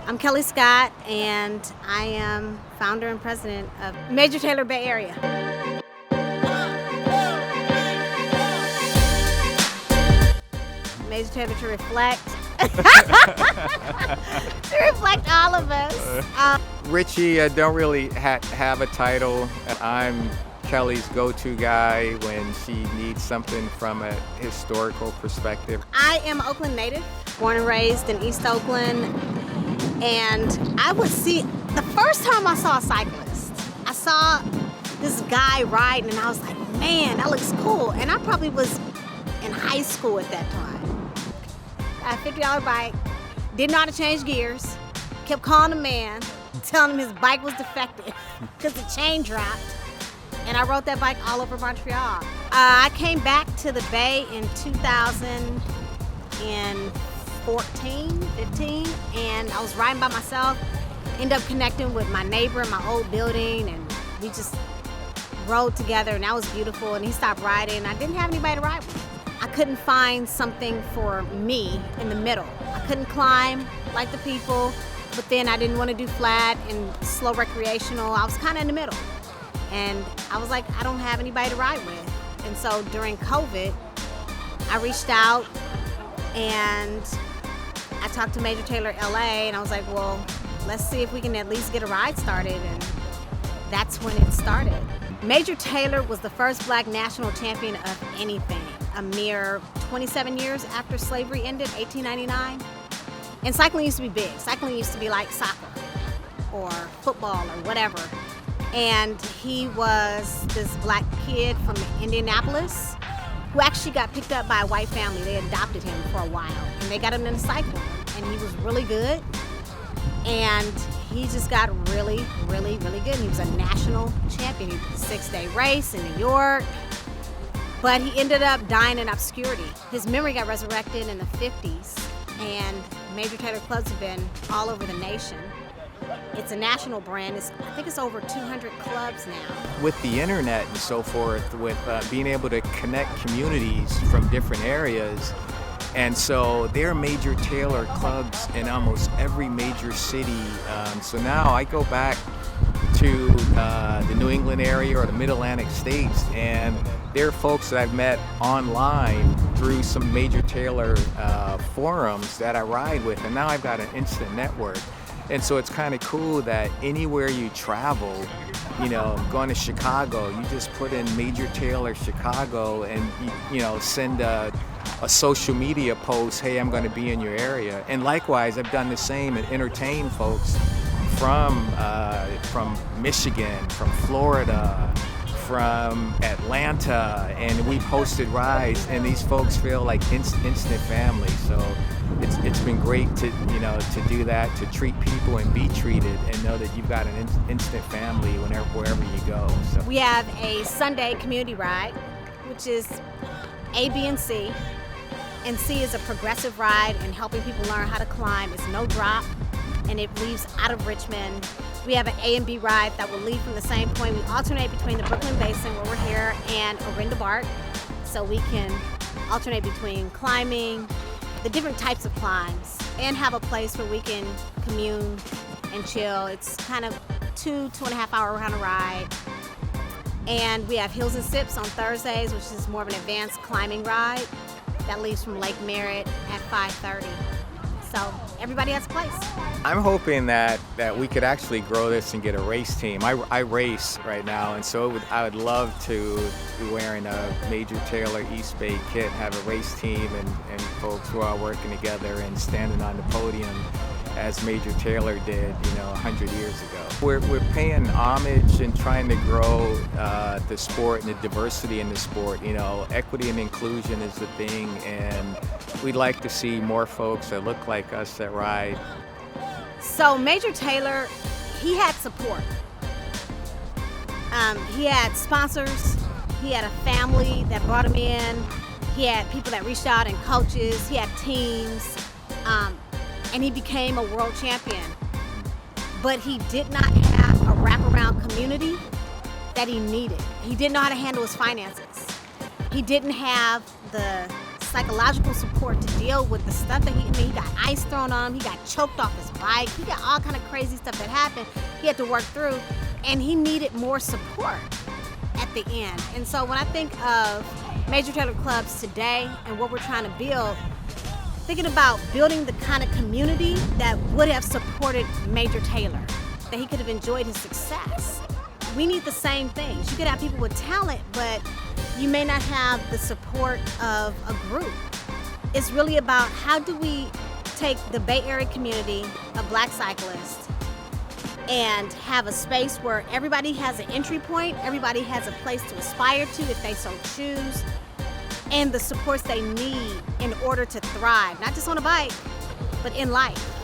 I'm Kelly Scott, and I am founder and president of Major Taylor Bay Area. Major Taylor to reflect. To reflect all of us. Richie, I don't really have a title. I'm Kelly's go-to guy when she needs something from a historical perspective. I am an Oakland native, born and raised in East Oakland. And I would see, the first time I saw a cyclist, I saw this guy riding and I was like, man, that looks cool. And I probably was in high school at that time. I had a $50 bike, didn't know how to change gears, kept calling the man, telling him his bike was defective because the chain dropped. And I rode that bike all over Montreal. I came back to the Bay in 2014, 15, and I was riding by myself, ended up connecting with my neighbor in my old building, and we just rode together, and that was beautiful, and he stopped riding. I didn't have anybody to ride with. I couldn't find something for me in the middle. I couldn't climb like the people, but then I didn't want to do flat and slow recreational. I was kind of in the middle. And I was like, I don't have anybody to ride with. And so during COVID, I reached out and I talked to Major Taylor LA, and I was like, well, let's see if we can at least get a ride started. And that's when it started. Major Taylor was the first Black national champion of anything, a mere 27 years after slavery ended, 1899. And cycling used to be big. Cycling used to be like soccer or football or whatever. And he was this Black kid from Indianapolis who actually got picked up by a white family. They adopted him for a while, and they got him into cycling. And he was really good, and he just got really, really, really good. And he was a national champion. He did a 6-day race in New York, but he ended up dying in obscurity. His memory got resurrected in the 50s, and Major Taylor clubs have been all over the nation. It's a national brand. I think it's over 200 clubs now. With the internet and so forth, with being able to connect communities from different areas, and so there are Major Taylor clubs in almost every major city. So now I go back to the New England area or the Mid-Atlantic states, and there are folks that I've met online through some Major Taylor forums that I ride with, and now I've got an instant network. And so it's kind of cool that anywhere you travel, going to Chicago, you just put in Major Taylor Chicago and, send a social media post, hey, I'm going to be in your area. And likewise, I've done the same and entertained folks from Michigan, from Florida, from Atlanta, and we posted rides, and these folks feel like instant family. So it's been great to do that, to treat people and be treated, and know that you've got an instant family wherever you go. So we have a Sunday community ride, which is A, B, and C. And C is a progressive ride and helping people learn how to climb. It's no drop, and it leaves out of Richmond. We have an A and B ride that will leave from the same point. We alternate between the Brooklyn Basin, where we're here, and Orinda Bark, so we can alternate between climbing, the different types of climbs, and have a place where we can commune and chill. It's kind of 2.5 hour kind of ride. And we have Hills and Sips on Thursdays, which is more of an advanced climbing ride that leaves from Lake Merritt at 5:30. So everybody has a place. I'm hoping that we could actually grow this and get a race team. I race right now, and so I would love to be wearing a Major Taylor East Bay kit, have a race team, and folks who are working together and standing on the podium as Major Taylor did, 100 years ago. We're paying homage and trying to grow the sport and the diversity in the sport. Equity and inclusion is the thing, and we'd like to see more folks that look like us that ride. So Major Taylor, he had support. He had sponsors. He had a family that brought him in. He had people that reached out and coaches. He had teams. And he became a world champion. But he did not have a wraparound community that he needed. He didn't know how to handle his finances. He didn't have the psychological support to deal with the stuff that he got ice thrown on him, he got choked off his bike, he got all kind of crazy stuff that happened he had to work through, and he needed more support at the end. And so when I think of Major Taylor clubs today and what we're trying to build, thinking about building the kind of community that would have supported Major Taylor, that he could have enjoyed his success. We need the same things. You could have people with talent, but you may not have the support of a group. It's really about how do we take the Bay Area community of Black cyclists and have a space where everybody has an entry point, everybody has a place to aspire to if they so choose, and the supports they need in order to thrive, not just on a bike, but in life.